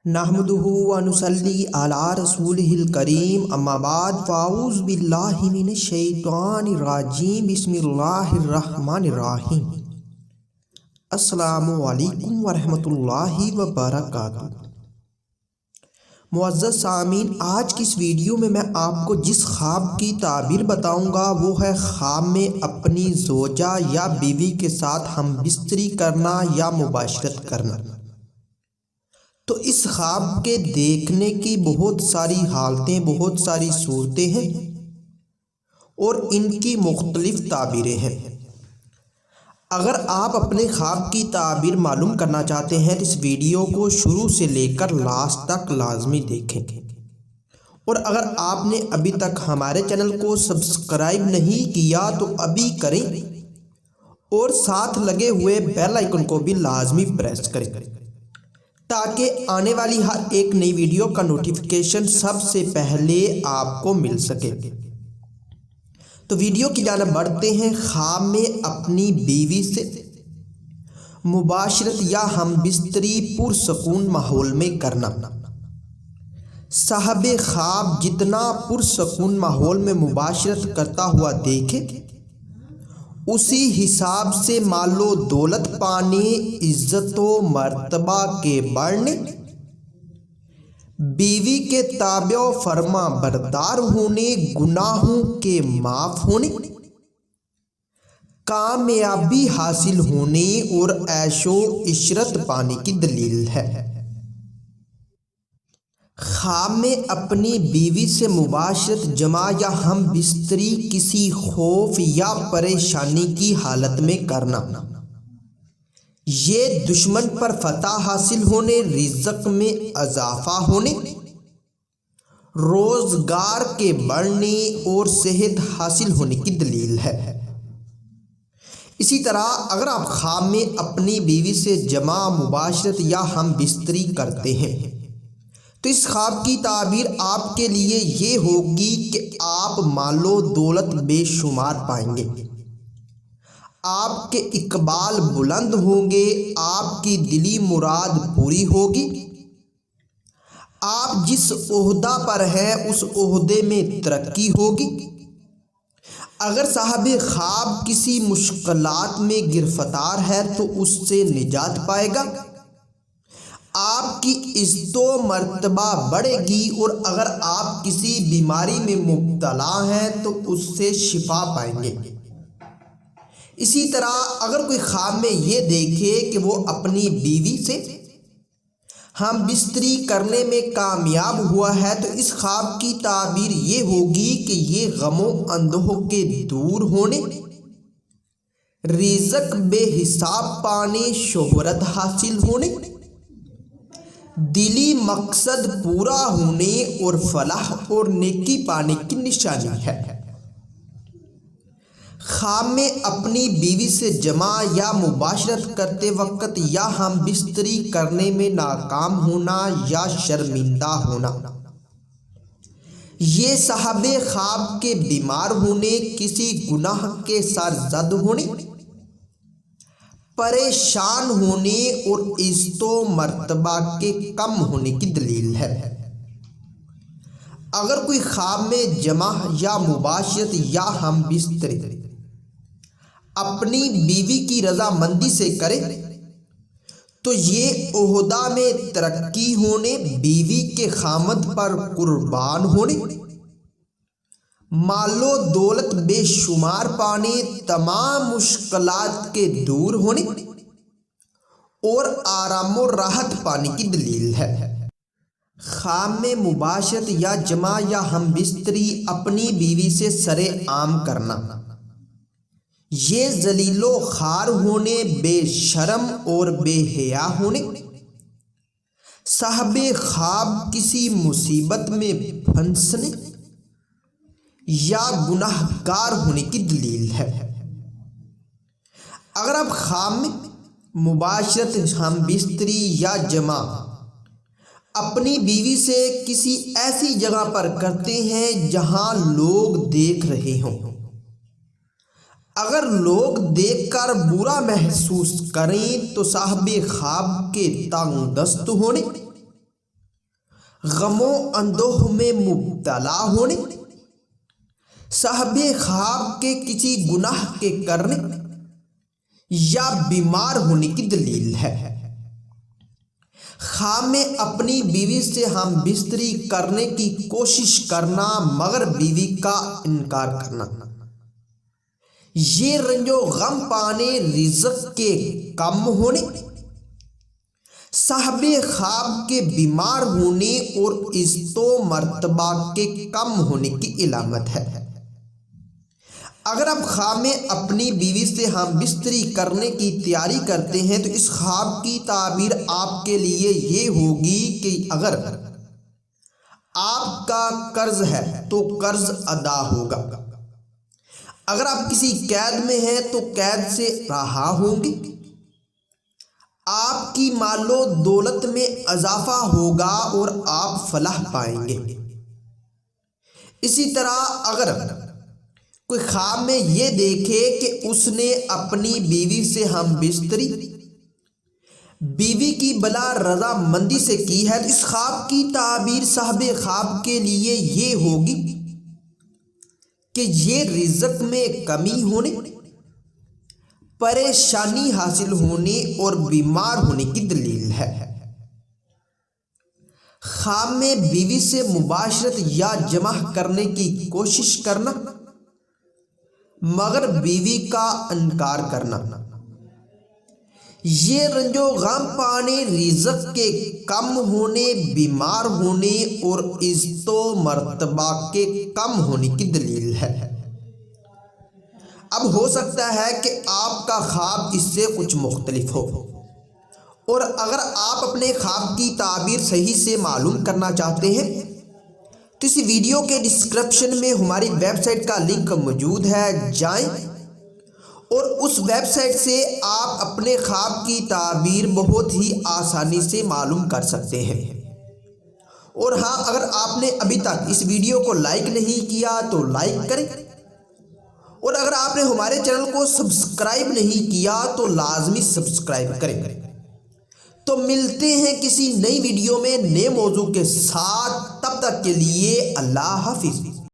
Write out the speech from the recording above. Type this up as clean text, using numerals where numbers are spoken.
نحمدہ ونصلی علی رسولہ الکریم اما بعد فاعوذ باللہ من الشیطان الرجیم بسم اللہ الرحمن الرحیم۔ السلام علیکم ورحمۃ اللہ وبرکاتہ۔ معزز سامعین، آج کی اس ویڈیو میں آپ کو جس خواب کی تعبیر بتاؤں گا وہ ہے خواب میں اپنی زوجہ یا بیوی کے ساتھ ہم بستری کرنا یا مباشرت کرنا۔ تو اس خواب کے دیکھنے کی بہت ساری حالتیں، بہت ساری صورتیں ہیں اور ان کی مختلف تعبیریں ہیں۔ اگر آپ اپنے خواب کی تعبیر معلوم کرنا چاہتے ہیں تو اس ویڈیو کو شروع سے لے کر لاسٹ تک لازمی دیکھیں، اور اگر آپ نے ابھی تک ہمارے چینل کو سبسکرائب نہیں کیا تو ابھی کریں اور ساتھ لگے ہوئے بیل آئیکن کو بھی لازمی پریس کریں تاکہ آنے والی ہر ایک نئی ویڈیو کا نوٹیفیکیشن سب سے پہلے آپ کو مل سکے۔ تو ویڈیو کی جانب بڑھتے ہیں۔ خواب میں اپنی بیوی سے مباشرت یا ہم بستری پرسکون ماحول میں کرنا۔ صاحب خواب جتنا پرسکون ماحول میں مباشرت کرتا ہوا دیکھے، اسی حساب سے مال و دولت پانے، عزت و مرتبہ کے بڑھنے، بیوی کے تابع و فرما بردار ہونے، گناہوں کے معاف ہونے، کامیابی حاصل ہونے اور عیش و عشرت پانے کی دلیل ہے۔ خواب میں اپنی بیوی سے مباشرت، جماع یا ہم بستری کسی خوف یا پریشانی کی حالت میں کرنا، یہ دشمن پر فتح حاصل ہونے، رزق میں اضافہ ہونے، روزگار کے بڑھنے اور صحت حاصل ہونے کی دلیل ہے۔ اسی طرح اگر آپ خواب میں اپنی بیوی سے جماع، مباشرت یا ہم بستری کرتے ہیں تو اس خواب کی تعبیر آپ کے لیے یہ ہوگی کہ آپ مال و دولت بے شمار پائیں گے، آپ کے اقبال بلند ہوں گے، آپ کی دلی مراد پوری ہوگی، آپ جس عہدہ پر ہیں اس عہدے میں ترقی ہوگی۔ اگر صاحب خواب کسی مشکلات میں گرفتار ہے تو اس سے نجات پائے گا، آپ کی عزت و مرتبہ بڑھے گی، اور اگر آپ کسی بیماری میں مبتلا ہیں تو اس سے شفا پائیں گے۔ اسی طرح اگر کوئی خواب میں یہ دیکھے کہ وہ اپنی بیوی سے ہم بستری کرنے میں کامیاب ہوا ہے تو اس خواب کی تعبیر یہ ہوگی کہ یہ غم و اندوہ کے دور ہونے، رزق بے حساب پانے، شہرت حاصل ہونے، دلی مقصد پورا ہونے اور فلاح اور نیکی پانے کی نشانی ہے۔ خواب میں اپنی بیوی سے جماع یا مباشرت کرتے وقت یا ہم بستری کرنے میں ناکام ہونا یا شرمندہ ہونا، یہ صاحب خواب کے بیمار ہونے، کسی گناہ کے سرزد ہونے، پریشان ہونے اور عزت و مرتبہ کے کم ہونے کی دلیل ہے۔ اگر کوئی خواب میں جماع یا مباشرت یا ہم بستری اپنی بیوی کی رضامندی سے کرے تو یہ عہدہ میں ترقی ہونے، بیوی کے خامد پر قربان ہونے، مال و دولت بے شمار پانے، تمام مشکلات کے دور ہونے اور آرام و راحت پانے کی دلیل ہے۔ خواب میں مباشرت یا جماع یا ہم بستری اپنی بیوی سے سر عام کرنا، یہ ذلیل و خوار ہونے، بے شرم اور بے حیا ہونے، صاحب خواب کسی مصیبت میں پھنسنے یا گناہ گار ہونے کی دلیل ہے۔ اگر آپ خواب میں مباشرت، ہم بستری یا جماع اپنی بیوی سے کسی ایسی جگہ پر کرتے ہیں جہاں لوگ دیکھ رہے ہوں، اگر لوگ دیکھ کر برا محسوس کریں تو صاحب خواب کے تنگ دست ہونے، غم و اندوہ میں مبتلا ہونے، صاحب خواب کے کسی گناہ کے کرنے یا بیمار ہونے کی دلیل ہے۔ خواب میں اپنی بیوی سے ہم بستری کرنے کی کوشش کرنا مگر بیوی کا انکار کرنا، یہ رنج و غم پانے، رزق کے کم ہونے، صاحب خواب کے بیمار ہونے اور عزت و مرتبہ کے کم ہونے کی علامت ہے۔ اگر آپ خواب میں اپنی بیوی سے ہم بستری کرنے کی تیاری کرتے ہیں تو اس خواب کی تعبیر آپ کے لیے یہ ہوگی کہ اگر آپ کا قرض ہے تو قرض ادا ہوگا، اگر آپ کسی قید میں ہیں تو قید سے رہا ہوں گے، آپ کی مال و دولت میں اضافہ ہوگا اور آپ فلاح پائیں گے۔ اسی طرح اگر کوئی خواب میں یہ دیکھے کہ اس نے اپنی بیوی سے ہم بستری بیوی کی بلا رضا مندی سے کی ہے تو اس خواب کی تعبیر صاحب خواب کے لیے یہ ہوگی کہ یہ رزق میں کمی ہونے، پریشانی حاصل ہونے اور بیمار ہونے کی دلیل ہے۔ خواب میں بیوی سے مباشرت یا جمع کرنے کی کوشش کرنا مگر بیوی کا انکار کرنا، یہ رنج و غم پانے، رزق کے کم ہونے، بیمار ہونے اور عزت و مرتبہ کے کم ہونے کی دلیل ہے۔ اب ہو سکتا ہے کہ آپ کا خواب اس سے کچھ مختلف ہو، اور اگر آپ اپنے خواب کی تعبیر صحیح سے معلوم کرنا چاہتے ہیں تو اس ویڈیو کے ڈسکرپشن میں ہماری ویب سائٹ کا لنک موجود ہے، جائیں اور اس ویب سائٹ سے آپ اپنے خواب کی تعبیر بہت ہی آسانی سے معلوم کر سکتے ہیں۔ اور ہاں، اگر آپ نے ابھی تک اس ویڈیو کو لائک نہیں کیا تو لائک کریں، اور اگر آپ نے ہمارے چینل کو سبسکرائب نہیں کیا تو لازمی سبسکرائب کریں۔ تو ملتے ہیں کسی نئی ویڈیو میں نئے موضوع کے ساتھ، تب تک کے لیے اللہ حافظ۔